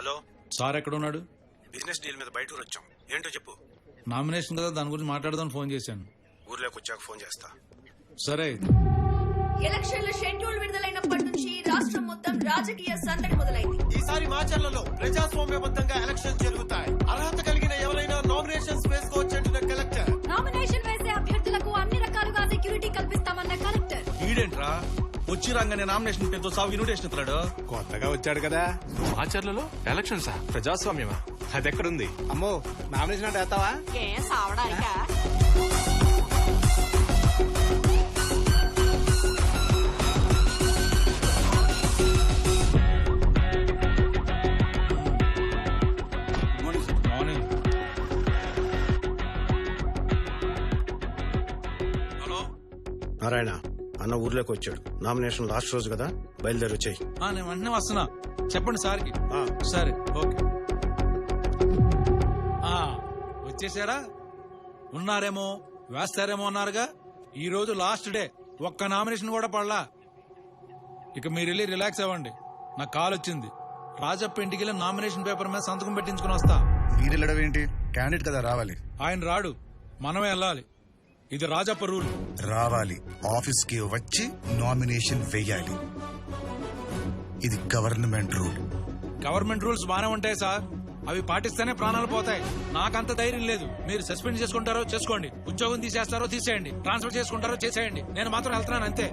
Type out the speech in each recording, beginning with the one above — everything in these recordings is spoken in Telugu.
హలో సార్ ఎక్కడ ఉన్నాడు? బిజినెస్ డీల్ మీద బయట ఊరు వచ్చాం. ఏంటో చెప్పు. నామినేషన్ కదా, దాని గురించి మాట్లాడదామని ఫోన్ చేశాను. ఊర్లోకి వచ్చాక ఫోన్ చేస్తా. సరే. ఎలక్షన్ల షెడ్యూల్ విడుదలైనప్పటి నుంచి రాష్ట్రం మొత్తం రాజకీయ సందడి మొదలైంది. ఈసారి మాచర్లలో ప్రజాస్వామ్యబద్ధంగా ఎలక్షన్ జరుగుతాయి. అర్హత కలిగిన ఎవరైనా నామినేషన్స్ వేసుకోవచ్చంటున్న కలెక్టర్. నామినేషన్ వేసే అభ్యర్థులకు అన్ని రకాలుగా సెక్యూరిటీ కల్పిస్తామన్న కలెక్టర్. ఈడేంట్రా వచ్చి రాగానే నామినేషన్ పేరుతో సాగు ఇన్విటేషన్ ఇస్తున్నాడు. కొత్తగా వచ్చాడు కదా. మాచర్లలో ఎలక్షన్సా? ప్రజాస్వామ్యమా? అది ఎక్కడుంది? అమ్మో, నామినేషన్ అంటే వేస్తావా? మార్నింగ్. హలో నారాయణ అన్న ఊర్లోకి వచ్చాడు. నామినేషన్ లాస్ట్ రోజు కదా, బయలుదేరి వచ్చాయి. నేను వెంటనే వస్తున్నా. చెప్పండి సార్కి. ఆ. సరే, ఓకే. వచ్చేసారా? ఉన్నారేమో, వేస్తారేమో అన్నారుగా. ఈ రోజు లాస్ట్ డే, ఒక్క నామినేషన్ కూడా పడలా. ఇక మీరు వెళ్ళి రిలాక్స్ అవ్వండి. నాకు కాల్ వచ్చింది. రాజప్ప ఇంటికి వెళ్ళి నామినేషన్ పేపర్ మీద సంతకం పెట్టించుకుని వస్తా. మీరు వెళ్ళడం ఏంటి? క్యాండిడేట్ కదా రావాలి. ఆయన రాడు, మనమే వెళ్ళాలి. ఇది రాజప్ప రూల్. రావాలి, ఆఫీస్ కి వచ్చి నామినేషన్ వేయాలి. ఇది గవర్నమెంట్ రూల్. గవర్నమెంట్ రూల్స్ బానే ఉంటాయి సార్, అవి పాటిస్తేనే ప్రాణాలు పోతాయి. నాకంత ధైర్యం లేదు. మీరు సస్పెండ్ చేసుకుంటారో చేసుకోండి, ఉద్యోగం తీసేస్తారో తీసేయండి, ట్రాన్స్ఫర్ చేసుకుంటారో చేసేయండి. నేను మాత్రం వెళ్తున్నాను అంతే.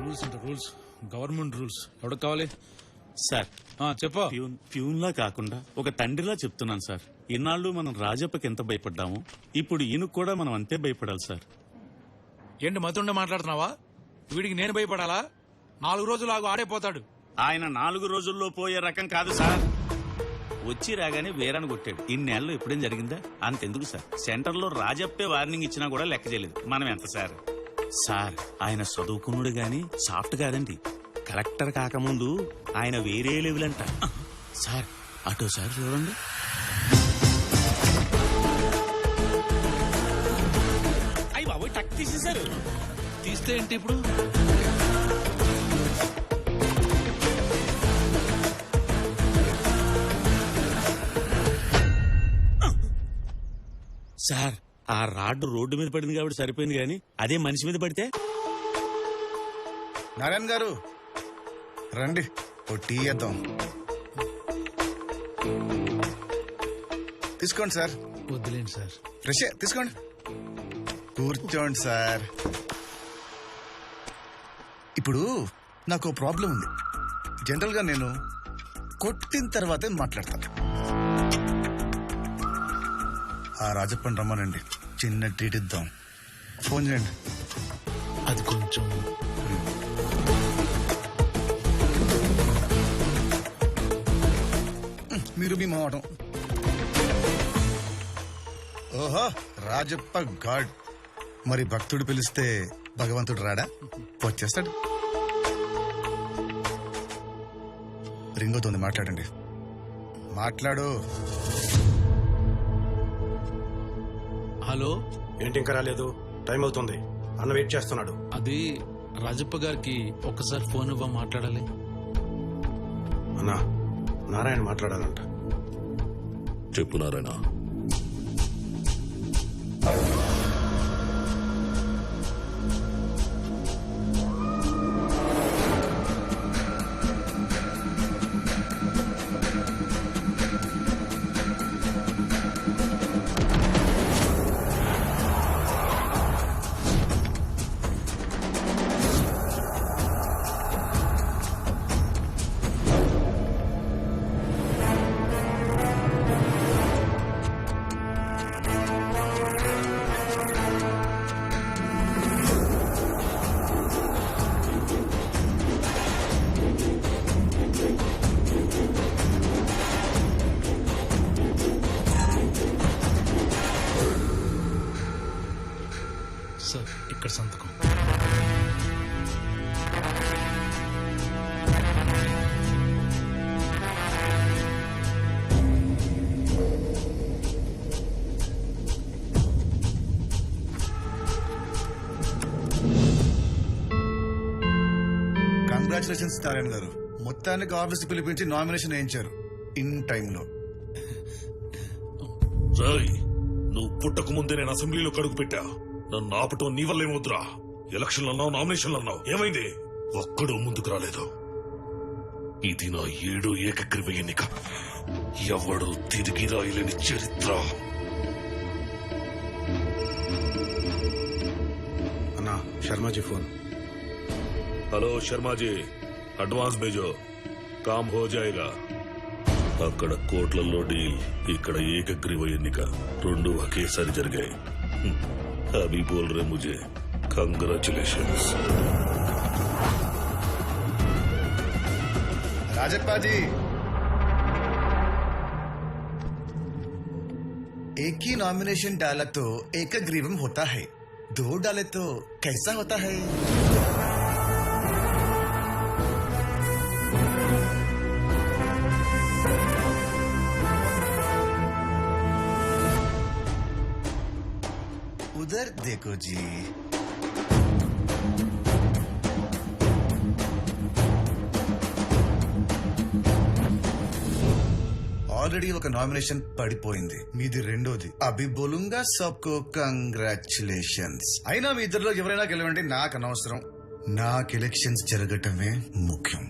రూల్స్ అంటే రూల్స్, గవర్నమెంట్ రూల్స్. ఎవరికి కావాలి సార్? చెప్పు. ప్యూన్ లా కాకుండా ఒక తండ్రిలా చెప్తున్నాను సార్. ఇన్నాళ్ళు మనం రాజప్పకి ఎంత భయపడ్డామో ఇప్పుడు ఈయనకు కూడా మనం అంతే భయపడాలి సార్. ఏంటి మతుండే మాట్లాడుతున్నావా? వీడికి నేను భయపడాలా? 4 రోజులు ఆగు, ఆడైపోతాడు. ఆయన 4 రోజుల్లో పోయే రకం కాదు సార్. వచ్చి రాగానే వేరని కొట్టాడు. ఇన్నేళ్ళు ఎప్పుడేం జరిగిందా? అంతెందుకు సార్, సెంటర్ లో రాజప్పే వార్నింగ్ ఇచ్చినా కూడా లెక్క చేయలేదు. మనం ఎంత సార్? సార్ ఆయన చదువుకున్నాడు గాని సాఫ్ట్ కాదండి. కలెక్టర్ కాకముందు ఆయన వేరే లెవెల్ అంట. సార్ అటో సార్ చూడండి. అయ్యి బాబోయ్, టక్ తీసేశారు. తీస్తే ఏంటి ఇప్పుడు? సార్ ఆ రాడ్డు రోడ్డు మీద పడింది కాబట్టి సరిపోయింది, కానీ అదే మనిషి మీద పడితే. నారాయణ గారు రండి, ఓ టీ ఇద్దాం. తీసుకోండి సార్. వద్దులేండి సార్. ఫ్రెష్ తీసుకోండి. కూర్చోండి సార్. ఇప్పుడు నాకు ప్రాబ్లం ఉంది. జనరల్ గా నేను కొట్టిన తర్వాతే మాట్లాడతాను. ఆ రాజప్పని రమ్మనండి, చిన్న ట్రీట్ ఇద్దాం. ఫోన్ చేయండి. అది కొంచెం మీరు మీ మావటం. ఓహో, రాజప్ప గాడ్. మరి భక్తుడు పిలిస్తే భగవంతుడు రాడా? వచ్చేస్తాడు. రింగ్ అవుతుంది, మాట్లాడండి. మాట్లాడు. హలో. ఏంటి ఇంకా రాలేదు? టైం అవుతుంది, అన్న వెయిట్ చేస్తున్నాడు. అది రాజప్ప గారికి ఒక్కసారి ఫోన్ ఇవ్వ, మాట్లాడాలి. అన్నా, నారాయణ మాట్లాడాలంట. చెప్పు నారాయణ. కంగ్రాచులేషన్స్ నారాయణ గారు. మొత్తానికి ఆఫీస్ పిలిపించి నామినేషన్ వేయించారు ఇన్ టైంలో. రాయ్, నువ్వు పుట్టక ముందే నేను అసెంబ్లీలో కడుగు పెట్టా. నన్ను ఆపటం నీ వల్ల ఏమవుతురా? ఎలక్షన్లు అన్నావు, నామినేషన్లు అన్నావు, ఏమైంది? ఒక్కడూ ముందుకు రాలేదు. ఇది నా 7వ ఏకగ్రీవ ఎన్నిక. ఎవడు తిరిగి రాయలేని చరిత్ర. అన్నా, Sharmaji phone. Hello Sharmaji, advance भेजो, काम हो जाएगा. అక్కడ కోట్లలో డీల్, ఇక్కడ ఏకగ్రీవ ఎన్నిక. 2 ఒకేసారి జరిగాయి. అభి బోల్ రే ముझे కంగ్రాచులేషన్స్. राजप्पा जी, एक ही नॉमिनेशन डाला तो एकग्रीवम होता है, 2 डाले तो कैसा होता है? उधर देखो जी. ఆల్రెడీ ఒక నామినేషన్ పడిపోయింది, మీది రెండోది. అభి బోలుంగా సబ్కో కంగ్రాచులేషన్స్. అయినా మీ ఇద్దరిలో ఎవరైనా గెలవండి, నాకు అనవసరం. నాకు ఎలక్షన్స్ జరగటమే ముఖ్యం.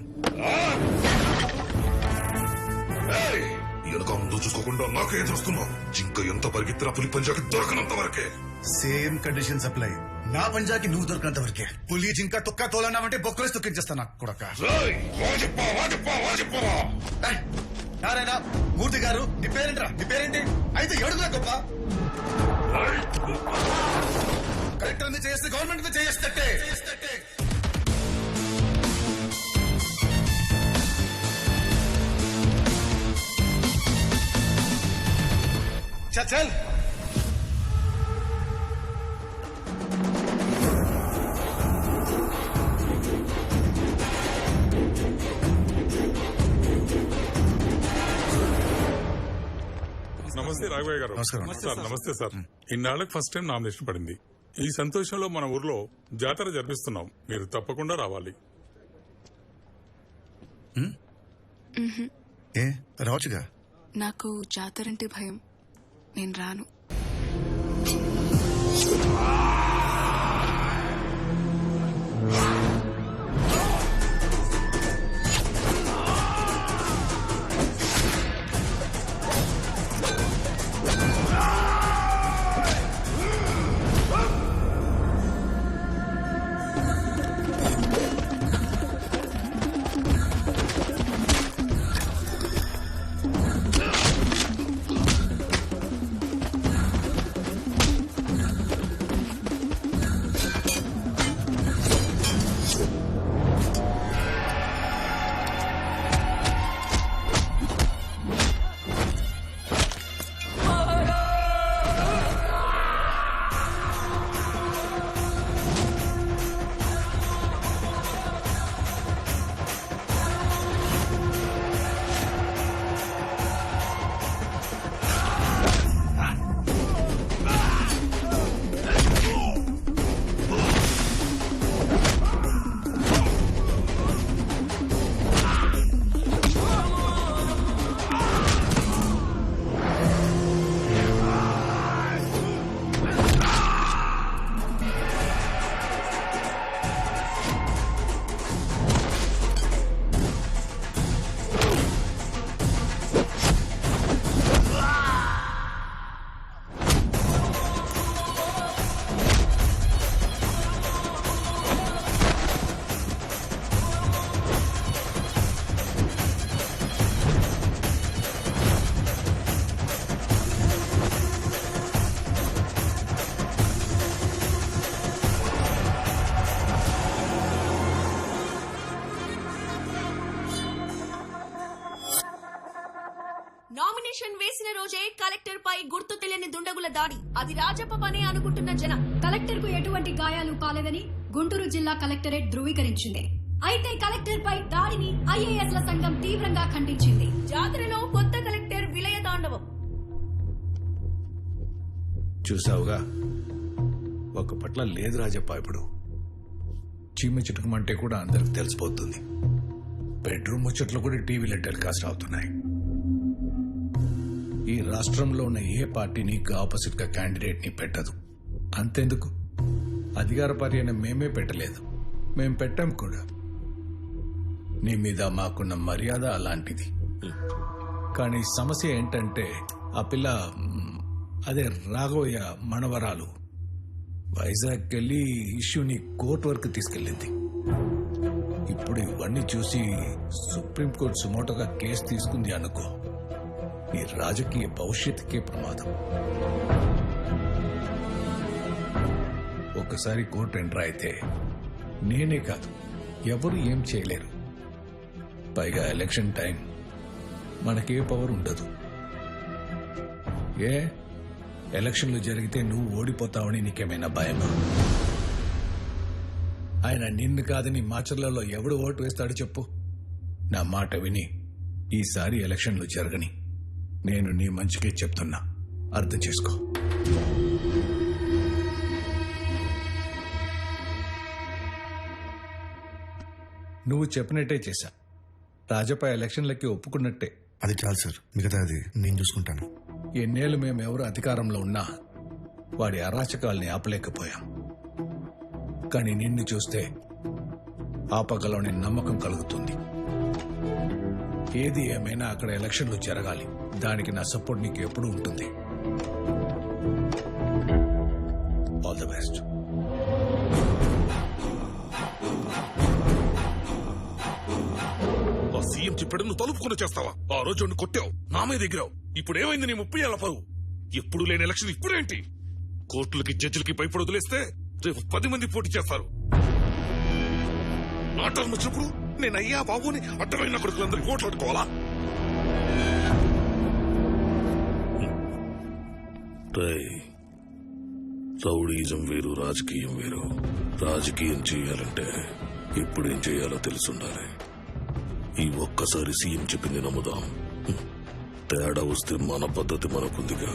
వెనక ముందు చూసుకోకుండా నాకే ఎదురుస్తున్నావు. జింక ఎంత పరిగెత్తినా పులి పంజాకి దొరకనంత వరకే. Same conditions apply. నా పంజాకి నువ్వు దొరకనంత వరకే. పులి జింక తొక్క తోలన్నావంటే బొక్కలేసి తొక్కించేస్తా నాకు కొడక. నారాయణ మూర్తి గారు, నీ పేరేంట్రా? నీ పేరేంటి? అయితే ఏడుగురా గొప్ప. కలెక్టర్ మీద చేస్తే గవర్నమెంట్ మీద చేస్తే చల్. నమస్తే రాఘవయ్య గారు. నమస్కారం. సార్ నమస్తే సార్. ఇన్నాళ్ళకి ఫస్ట్ టైం నామినేషన్ పడింది. ఈ సంతోషంలో మన ఊర్లో జాతర జరిపిస్తున్నాం, మీరు తప్పకుండా రావాలి. ఏ రావచ్చుగా. నాకు జాతరంటే భయం, నేను రాను. నామినేషన్ వేసిన రోజే కలెక్టర్ పై గుర్తు తెలియని దుండగుల దాడి. అది రాజప్ప పనే అనుకుంటున్న జనం. కలెక్టర్ కు ఎటువంటి గాయాలు కాలేదని గుంటూరు జిల్లా కలెక్టరేట్ ధృవీకరించింది. అయితే కలెక్టర్ పై దాడిని ఐఏఎస్ల సంఘం తీవ్రంగా ఖండించింది. జాతరలో కొత్త కలెక్టర్ విలయ తాండవం. చూసావుగా, ఒక పట్ల లేదు రాజప్ప. ఇప్పుడు చీమ చిటుకమంటే కూడా అందరికి తెలిసిపోతుంది. బెడ్రూమ్ ముచ్చట్లు కూడా టీవీలో టెలికాస్ట్ అవుతున్నాయి. ఈ రాష్ట్రంలో ఉన్న ఏ పార్టీ నీకు ఆపోజిట్ గా క్యాండిడేట్ ని పెట్టదు. అంతెందుకు, అధికార పార్టీ అయినా మేమే పెట్టలేదు, మేం పెట్టాం కూడా. నీ మీద మాకున్న మర్యాద అలాంటిది. కానీ సమస్య ఏంటంటే ఆ పిల్ల అదే రాఘవయ్య మనవరాలు వైజాగ్ వెళ్ళి ఇష్యూని కోర్టు వరకు తీసుకెళ్ళింది. ఇప్పుడు ఇవన్నీ చూసి సుప్రీంకోర్టు సుమోటోగా కేసు తీసుకుంది అనుకో, నీ రాజకీయ భవిష్యత్తుకే ప్రమాదం. ఒకసారి కోర్టు ఎంటర్ అయితే నేనే కాదు ఎవరు ఏం చేయలేరు. పైగా ఎలక్షన్ టైం, మనకే పవర్ ఉండదు. ఏ ఎలక్షన్లు జరిగితే నువ్వు ఓడిపోతావని నీకేమైనా భయమా? ఆయన నిన్ను కాదని మాచర్లలో ఎవడు ఓటు వేస్తాడు చెప్పు. నా మాట విని ఈసారి ఎలక్షన్లు జరగని. నేను నీ మంచికే చెప్తున్నా, అర్థం చేసుకో. నువ్వు చెప్పినట్టే చేశా. రాజపై ఎలక్షన్లకి ఒప్పుకున్నట్టే. అది చాలు సార్, మిగతా అది నేను చూసుకుంటాను. ఎన్నేళ్ళు మేమెవరు అధికారంలో ఉన్నా వాడి అరాచకాల్ని ఆపలేకపోయాం. కానీ నిన్ను చూస్తే ఆపగలవని నమ్మకం కలుగుతుంది. ఏది ఏమైనా అక్కడ ఎలక్షన్లు జరగాలి. దానికి నా సపోర్ట్ నీకు ఎప్పుడూ ఉంటుంది. All the best. ఆ సీఎం చెప్పాడు, నువ్వు తలుపుకుని చేస్తావా? ఆ రోజు నువ్వు కొట్టావు, నా మీద ఎగిరావు. ఇప్పుడు ఏమైంది నీ 30 ఏళ్ల పరువు? ఎప్పుడు లేని ఎలక్షన్ ఇప్పుడేంటి? కోర్టులకి జడ్జిలకి భయపడి వదిలేస్తే రేపు 10 మంది పోటీ చేస్తారు. నా టర్మ్ వచ్చినప్పుడు నేను అయ్యా బాబుని అడ్డమైన కొడుకులందరికీ ఓట్లు అట్టుకోవాలా? రౌడీజం వేరు, రాజకీయం వేరు. రాజకీయం చేయాలంటే ఎప్పుడేం చేయాలో తెలుసుండాలి. ఈ ఒక్కసారి సీఎం చెప్పింది నమ్ముదాం. తేడా వస్తే మన పద్ధతి మనకుందిగా.